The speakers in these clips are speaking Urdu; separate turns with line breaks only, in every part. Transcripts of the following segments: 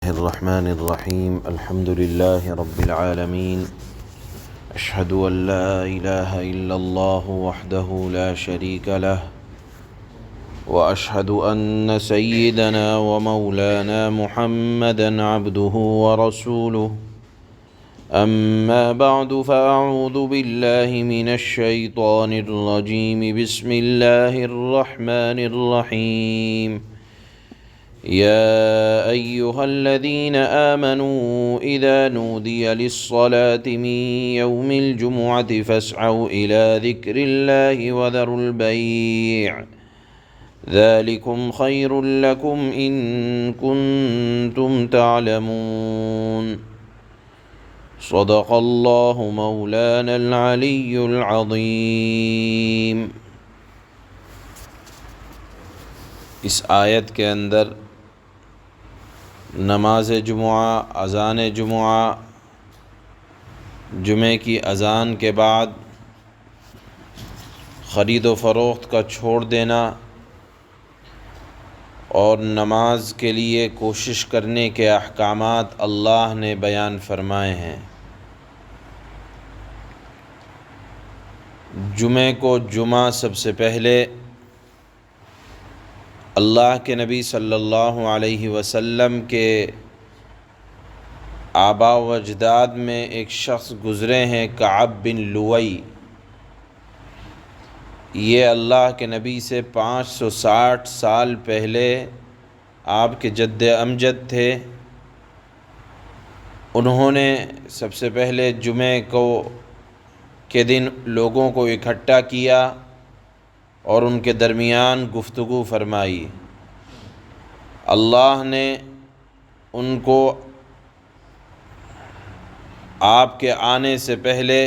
الرحمن الرحيم الحمد لله رب العالمين أشهد أن لا إله إلا الله وحده لا شريك له وأشهد أن سيدنا ومولانا محمدا عبده ورسوله أما بعد فأعوذ بالله من الشيطان الرجيم بسم الله الرحمن الرحيم يا أيها الذين آمنوا إذا نودي للصلاة من يوم الجمعة فاسعوا إلى ذكر الله وذروا البيع ذلكم خير لكم إن كنتم تعلمون صدق الله مولانا العلي العظيم۔ اس آیت کے اندر نماز جمعہ، اذان جمعہ، جمعے کی اذان کے بعد خرید و فروخت کا چھوڑ دینا اور نماز کے لیے کوشش کرنے کے احکامات اللہ نے بیان فرمائے ہیں۔ جمعے کو جمعہ سب سے پہلے اللہ کے نبی صلی اللہ علیہ وسلم کے آباء و اجداد میں ایک شخص گزرے ہیں، کعب بن لؤی۔ یہ اللہ کے نبی سے 560 سال پہلے آپ کے جد امجد تھے۔ انہوں نے سب سے پہلے جمعے کے دن لوگوں کو اکٹھا کیا اور ان کے درمیان گفتگو فرمائی۔ اللہ نے ان کو آپ کے آنے سے پہلے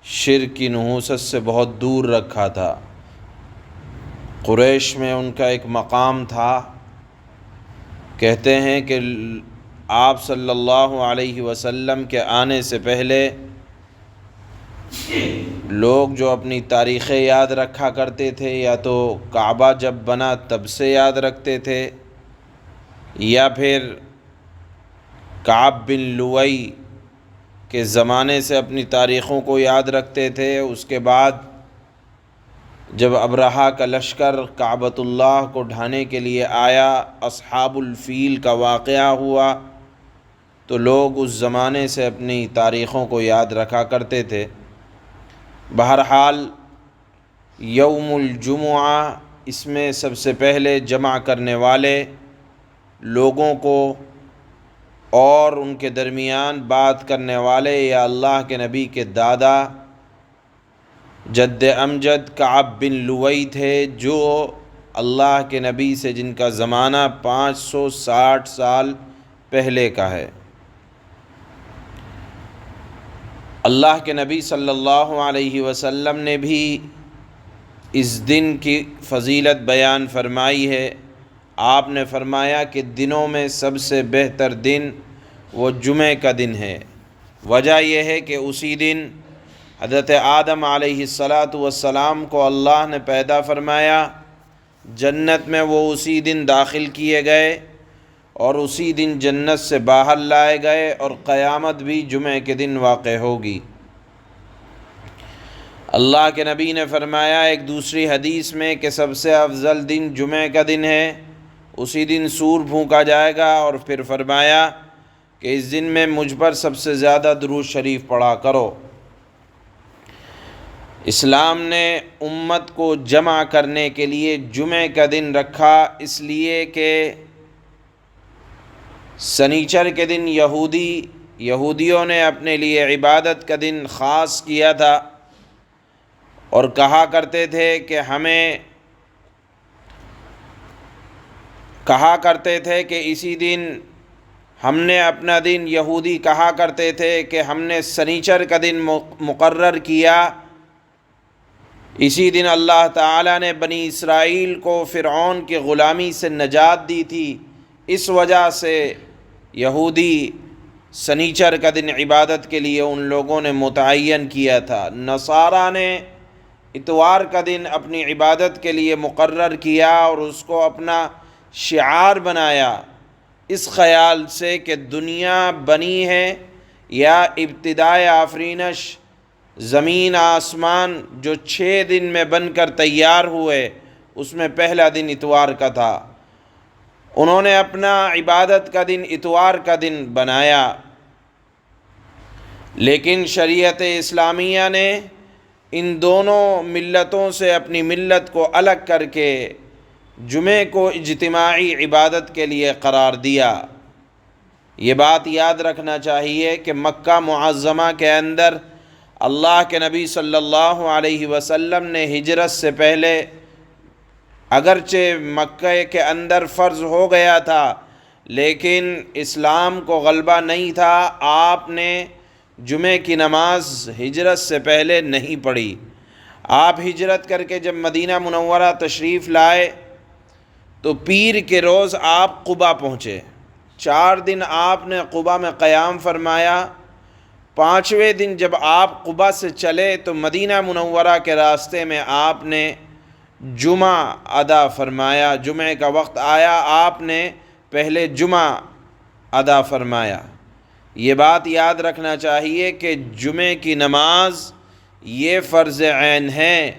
شرک کی نحوست سے بہت دور رکھا تھا۔ قریش میں ان کا ایک مقام تھا۔ کہتے ہیں کہ آپ صلی اللہ علیہ وسلم کے آنے سے پہلے لوگ جو اپنی تاریخیں یاد رکھا کرتے تھے، یا تو کعبہ جب بنا تب سے یاد رکھتے تھے، یا پھر کعب بن لؤی کے زمانے سے اپنی تاریخوں کو یاد رکھتے تھے۔ اس کے بعد جب ابرہہ کا لشکر کعبۃ اللہ کو ڈھانے کے لیے آیا، اصحاب الفیل کا واقعہ ہوا، تو لوگ اس زمانے سے اپنی تاریخوں کو یاد رکھا کرتے تھے۔ بہرحال یوم الجمعہ، اس میں سب سے پہلے جمع کرنے والے لوگوں کو اور ان کے درمیان بات کرنے والے یا اللہ کے نبی کے دادا جد امجد کعب بن لؤی تھے، جو اللہ کے نبی سے جن کا زمانہ 560 سال پہلے کا ہے۔ اللہ کے نبی صلی اللہ علیہ وسلم نے بھی اس دن کی فضیلت بیان فرمائی ہے۔ آپ نے فرمایا کہ دنوں میں سب سے بہتر دن وہ جمعے کا دن ہے۔ وجہ یہ ہے کہ اسی دن حضرت آدم علیہ السلام کو اللہ نے پیدا فرمایا، جنت میں وہ اسی دن داخل کیے گئے اور اسی دن جنت سے باہر لائے گئے، اور قیامت بھی جمعے کے دن واقع ہوگی۔ اللہ کے نبی نے فرمایا ایک دوسری حدیث میں کہ سب سے افضل دن جمعے کا دن ہے، اسی دن سور پھونکا جائے گا، اور پھر فرمایا کہ اس دن میں مجھ پر سب سے زیادہ درود شریف پڑھا کرو۔ اسلام نے امت کو جمع کرنے کے لیے جمعے کا دن رکھا، اس لیے کہ سنیچر کے دن یہودیوں نے اپنے لیے عبادت کا دن خاص کیا تھا، اور کہا کرتے تھے کہ اسی دن ہم نے اپنا دن، یہودی کہا کرتے تھے کہ ہم نے سنیچر کا دن مقرر کیا، اسی دن اللہ تعالیٰ نے بنی اسرائیل کو فرعون کی غلامی سے نجات دی تھی، اس وجہ سے یہودی سنیچر کا دن عبادت کے لیے ان لوگوں نے متعین کیا تھا۔ نصارہ نے اتوار کا دن اپنی عبادت کے لیے مقرر کیا اور اس کو اپنا شعار بنایا، اس خیال سے کہ دنیا بنی ہے یا ابتدائے آفرینش زمین آسمان جو 6 دن میں بن کر تیار ہوئے، اس میں پہلا دن اتوار کا تھا۔ انہوں نے اپنا عبادت کا دن اتوار کا دن بنایا، لیکن شریعت اسلامیہ نے ان دونوں ملتوں سے اپنی ملت کو الگ کر کے جمعے کو اجتماعی عبادت کے لیے قرار دیا۔ یہ بات یاد رکھنا چاہیے کہ مکہ معظمہ کے اندر اللہ کے نبی صلی اللہ علیہ وسلم نے ہجرت سے پہلے اگرچہ مکہ کے اندر فرض ہو گیا تھا، لیکن اسلام کو غلبہ نہیں تھا۔ آپ نے جمعے کی نماز ہجرت سے پہلے نہیں پڑھی۔ آپ ہجرت کر کے جب مدینہ منورہ تشریف لائے تو پیر کے روز آپ قبا پہنچے۔ 4 دن آپ نے قبا میں قیام فرمایا۔ 5ویں دن جب آپ قبا سے چلے تو مدینہ منورہ کے راستے میں آپ نے جمعہ ادا فرمایا۔ جمعے کا وقت آیا، آپ نے پہلے جمعہ ادا فرمایا۔ یہ بات یاد رکھنا چاہیے کہ جمعے کی نماز یہ فرض عین ہے۔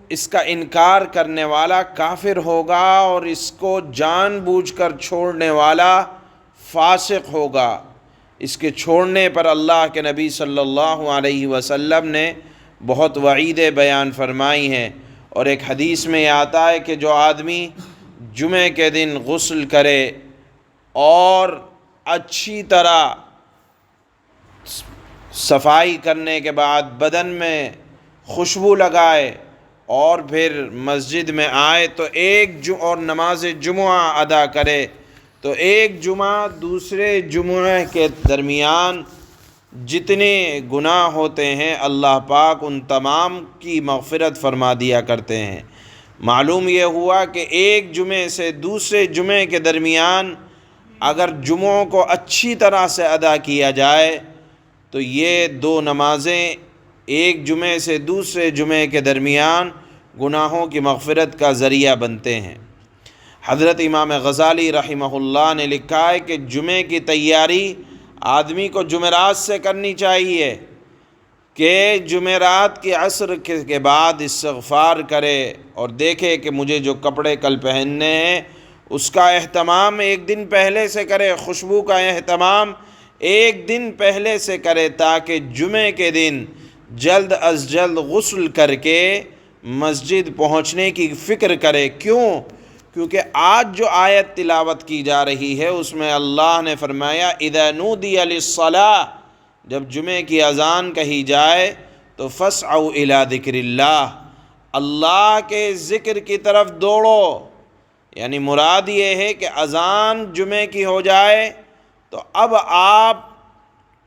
اس کا انکار کرنے والا کافر ہوگا اور اس کو جان بوجھ کر چھوڑنے والا فاسق ہوگا۔ اس کے چھوڑنے پر اللہ کے نبی صلی اللہ علیہ وسلم نے بہت وعیدیں بیان فرمائی ہیں، اور ایک حدیث میں یہ آتا ہے کہ جو آدمی جمعے کے دن غسل کرے اور اچھی طرح صفائی کرنے کے بعد بدن میں خوشبو لگائے اور پھر مسجد میں آئے تو اور نماز جمعہ ادا کرے تو ایک جمعہ دوسرے جمعہ کے درمیان جتنے گناہ ہوتے ہیں اللہ پاک ان تمام کی مغفرت فرما دیا کرتے ہیں۔ معلوم یہ ہوا کہ ایک جمعے سے دوسرے جمعے کے درمیان اگر جمعوں کو اچھی طرح سے ادا کیا جائے تو یہ 2 نمازیں ایک جمعے سے دوسرے جمعے کے درمیان گناہوں کی مغفرت کا ذریعہ بنتے ہیں۔ حضرت امام غزالی رحمہ اللہ نے لکھا ہے کہ جمعے کی تیاری آدمی کو جمعرات سے کرنی چاہیے کہ جمعرات کی عصر کے بعد استغفار کرے اور دیکھے کہ مجھے جو کپڑے کل پہننے ہیں اس کا اہتمام ایک دن پہلے سے کرے، خوشبو کا اہتمام ایک دن پہلے سے کرے تاکہ جمعے کے دن جلد از جلد غسل کر کے مسجد پہنچنے کی فکر کرے۔ کیونکہ آج جو آیت تلاوت کی جا رہی ہے اس میں اللہ نے فرمایا اذا نودی للصلاۃ، جب جمعے کی اذان کہی جائے تو فاسعوا الی ذکر اللہ، اللہ کے ذکر کی طرف دوڑو۔ یعنی مراد یہ ہے کہ اذان جمعے کی ہو جائے تو اب آپ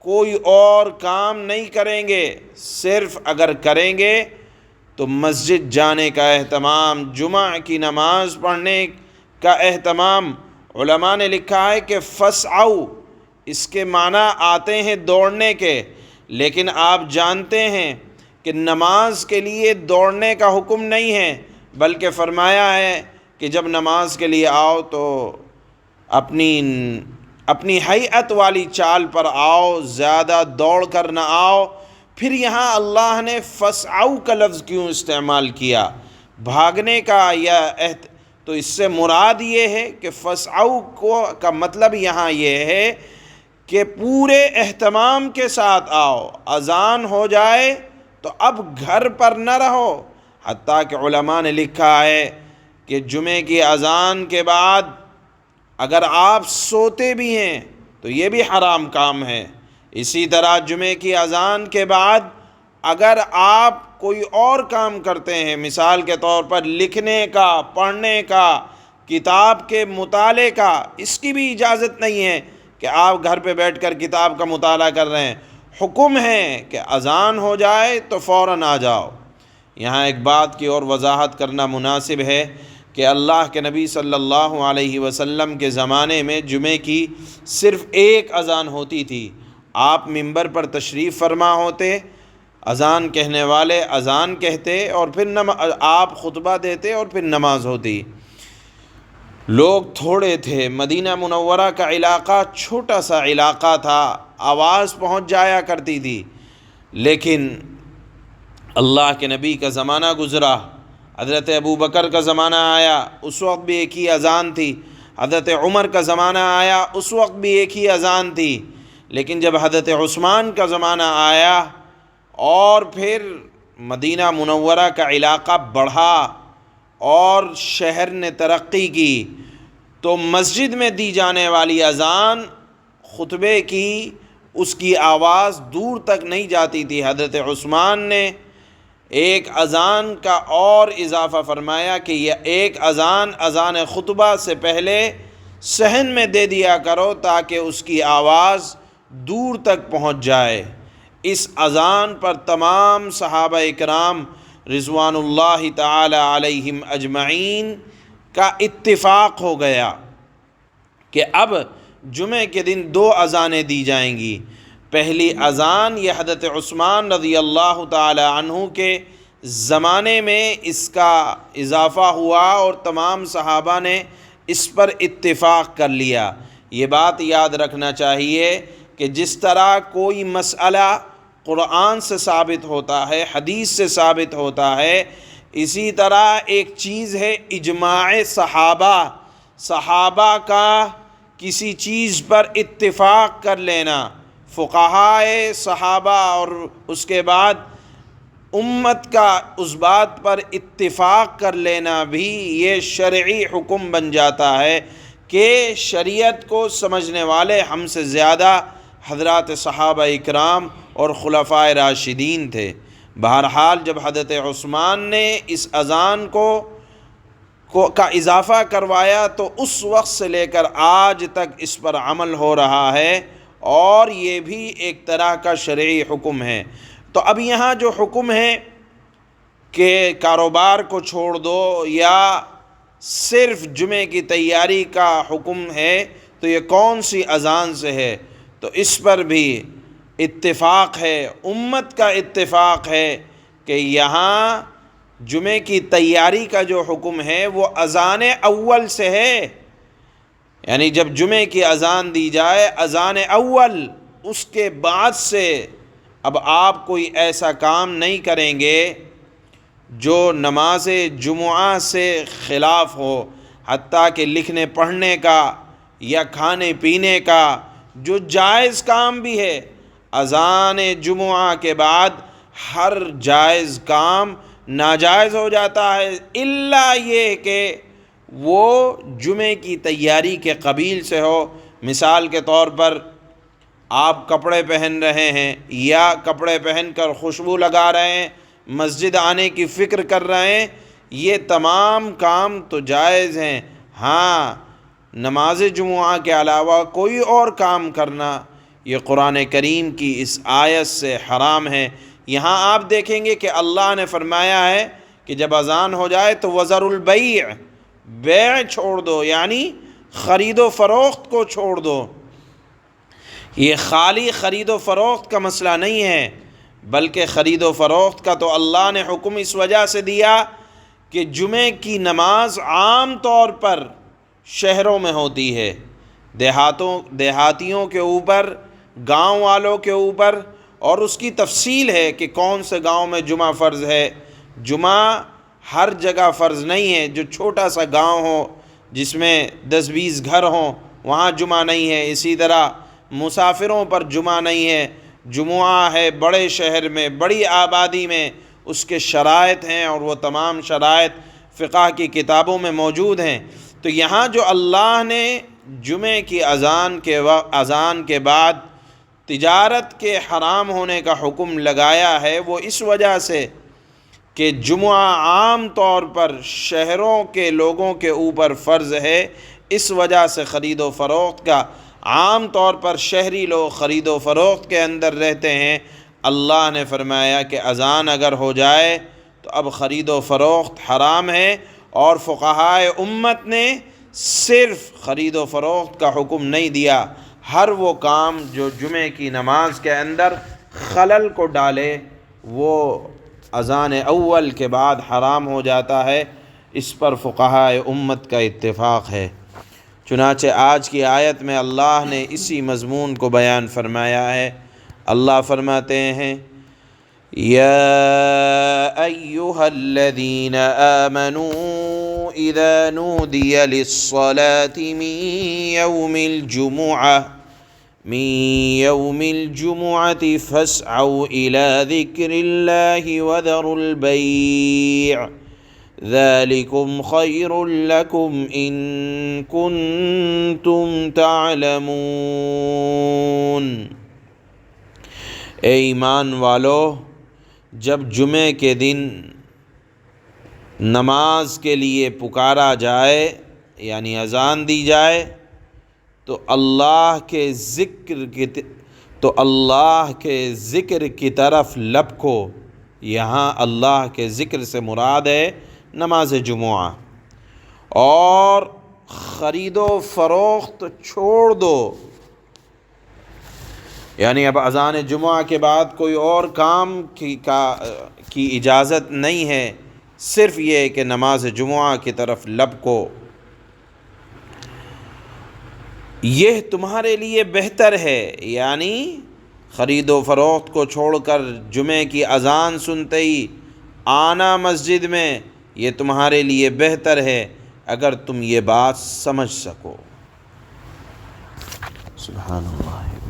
کوئی اور کام نہیں کریں گے، صرف اگر کریں گے تو مسجد جانے کا اہتمام، جمعہ کی نماز پڑھنے کا اہتمام۔ علماء نے لکھا ہے کہ فسعوا اس کے معنی آتے ہیں دوڑنے کے، لیکن آپ جانتے ہیں کہ نماز کے لیے دوڑنے کا حکم نہیں ہے، بلکہ فرمایا ہے کہ جب نماز کے لیے آؤ تو اپنی ہیئت والی چال پر آؤ، زیادہ دوڑ کر نہ آؤ۔ پھر یہاں اللہ نے فسعوا کا لفظ کیوں استعمال کیا؟ بھاگنے کا تو اس سے مراد یہ ہے کہ فسعوا کا مطلب یہاں یہ ہے کہ پورے اہتمام کے ساتھ آؤ، اذان ہو جائے تو اب گھر پر نہ رہو۔ حتیٰ کہ علماء نے لکھا ہے کہ جمعے کی اذان کے بعد اگر آپ سوتے بھی ہیں تو یہ بھی حرام کام ہے۔ اسی طرح جمعے کی اذان کے بعد اگر آپ کوئی اور کام کرتے ہیں، مثال کے طور پر لکھنے کا، پڑھنے کا، کتاب کے مطالعے کا، اس کی بھی اجازت نہیں ہے کہ آپ گھر پہ بیٹھ کر کتاب کا مطالعہ کر رہے ہیں۔ حکم ہے کہ اذان ہو جائے تو فوراً آ جاؤ۔ یہاں ایک بات کی اور وضاحت کرنا مناسب ہے کہ اللہ کے نبی صلی اللہ علیہ وسلم کے زمانے میں جمعے کی صرف ایک اذان ہوتی تھی۔ آپ منبر پر تشریف فرما ہوتے، اذان کہنے والے اذان کہتے اور پھر آپ خطبہ دیتے اور پھر نماز ہوتی۔ لوگ تھوڑے تھے، مدینہ منورہ کا علاقہ چھوٹا سا علاقہ تھا، آواز پہنچ جایا کرتی تھی، لیکن اللہ کے نبی کا زمانہ گزرا، حضرت ابو بکر کا زمانہ آیا، اس وقت بھی ایک ہی اذان تھی، حضرت عمر کا زمانہ آیا، اس وقت بھی ایک ہی اذان تھی، لیکن جب حضرت عثمان کا زمانہ آیا اور پھر مدینہ منورہ کا علاقہ بڑھا اور شہر نے ترقی کی، تو مسجد میں دی جانے والی اذان خطبے کی اس کی آواز دور تک نہیں جاتی تھی۔ حضرت عثمان نے ایک اذان کا اور اضافہ فرمایا کہ یہ ایک اذان خطبہ سے پہلے صحن میں دے دیا کرو تاکہ اس کی آواز دور تک پہنچ جائے۔ اس اذان پر تمام صحابہ اکرام رضوان اللہ تعالی علیہم اجمعین کا اتفاق ہو گیا کہ اب جمعے کے دن 2 اذانیں دی جائیں گی۔ پہلی اذان یہ حضرت عثمان رضی اللہ تعالی عنہ کے زمانے میں اس کا اضافہ ہوا اور تمام صحابہ نے اس پر اتفاق کر لیا۔ یہ بات یاد رکھنا چاہیے کہ جس طرح کوئی مسئلہ قرآن سے ثابت ہوتا ہے، حدیث سے ثابت ہوتا ہے، اسی طرح ایک چیز ہے اجماع صحابہ کا کسی چیز پر اتفاق کر لینا، فقہائے صحابہ اور اس کے بعد امت کا اس بات پر اتفاق کر لینا بھی یہ شرعی حکم بن جاتا ہے کہ شریعت کو سمجھنے والے ہم سے زیادہ حضرات صحابہ اکرام اور خلفائے راشدین تھے۔ بہرحال جب حضرت عثمان نے اس اذان کا اضافہ کروایا تو اس وقت سے لے کر آج تک اس پر عمل ہو رہا ہے اور یہ بھی ایک طرح کا شرعی حکم ہے۔ تو اب یہاں جو حکم ہے کہ کاروبار کو چھوڑ دو یا صرف جمعے کی تیاری کا حکم ہے، تو یہ کون سی اذان سے ہے؟ تو اس پر بھی اتفاق ہے، امت کا اتفاق ہے کہ یہاں جمعے کی تیاری کا جو حکم ہے وہ اذان اول سے ہے، یعنی جب جمعے کی اذان دی جائے اذان اول، اس کے بعد سے اب آپ کوئی ایسا کام نہیں کریں گے جو نماز جمعہ سے خلاف ہو، حتیٰ کہ لکھنے پڑھنے کا یا کھانے پینے کا جو جائز کام بھی ہے، اذان جمعہ کے بعد ہر جائز کام ناجائز ہو جاتا ہے، الا یہ کہ وہ جمعے کی تیاری کے قبیل سے ہو۔ مثال کے طور پر آپ کپڑے پہن رہے ہیں یا کپڑے پہن کر خوشبو لگا رہے ہیں، مسجد آنے کی فکر کر رہے ہیں، یہ تمام کام تو جائز ہیں۔ ہاں، نماز جمعہ کے علاوہ کوئی اور کام کرنا یہ قرآن کریم کی اس آیت سے حرام ہے۔ یہاں آپ دیکھیں گے کہ اللہ نے فرمایا ہے کہ جب اذان ہو جائے تو وذروا البیع، بیع چھوڑ دو، یعنی خرید و فروخت کو چھوڑ دو۔ یہ خالی خرید و فروخت کا مسئلہ نہیں ہے، بلکہ خرید و فروخت کا تو اللہ نے حکم اس وجہ سے دیا کہ جمعے کی نماز عام طور پر شہروں میں ہوتی ہے، دیہاتیوں کے اوپر، گاؤں والوں کے اوپر، اور اس کی تفصیل ہے کہ کون سے گاؤں میں جمعہ فرض ہے۔ جمعہ ہر جگہ فرض نہیں ہے، جو چھوٹا سا گاؤں ہو جس میں 10-20 گھر ہوں وہاں جمعہ نہیں ہے، اسی طرح مسافروں پر جمعہ نہیں ہے۔ جمعہ ہے بڑے شہر میں، بڑی آبادی میں، اس کے شرائط ہیں اور وہ تمام شرائط فقہ کی کتابوں میں موجود ہیں۔ تو یہاں جو اللہ نے جمعے کی اذان کے بعد تجارت کے حرام ہونے کا حکم لگایا ہے، وہ اس وجہ سے کہ جمعہ عام طور پر شہروں کے لوگوں کے اوپر فرض ہے، اس وجہ سے خرید و فروخت کا عام طور پر شہری لوگ خرید و فروخت کے اندر رہتے ہیں۔ اللہ نے فرمایا کہ اذان اگر ہو جائے تو اب خرید و فروخت حرام ہے، اور فقہائے امت نے صرف خرید و فروخت کا حکم نہیں دیا، ہر وہ کام جو جمعے کی نماز کے اندر خلل کو ڈالے وہ اذان اول کے بعد حرام ہو جاتا ہے۔ اس پر فقہائے امت کا اتفاق ہے۔ چنانچہ آج کی آیت میں اللہ نے اسی مضمون کو بیان فرمایا ہے۔ اللہ فرماتے ہیں یا ایہا الذین آمنوا اذا نودی للصلاة من یوم الجمعة فاسعوا إلى ذکر اللہ وذروا البیع ذالکم خیر لکم ان کنتم تعلمون۔ اے ایمان والو، جب جمعے کے دن نماز کے لیے پکارا جائے یعنی اذان دی جائے تو اللہ کے ذکر کی طرف لپکو۔ یہاں اللہ کے ذکر سے مراد ہے نماز جمعہ، اور خرید و فروخت چھوڑ دو، یعنی اب اذان جمعہ کے بعد کوئی اور کام کی اجازت نہیں ہے، صرف یہ کہ نماز جمعہ کی طرف لپکو، یہ تمہارے لیے بہتر ہے۔ یعنی خرید و فروخت کو چھوڑ کر جمعے کی اذان سنتے ہی آنا مسجد میں، یہ تمہارے لیے بہتر ہے اگر تم یہ بات سمجھ سکو۔ سبحان اللہ۔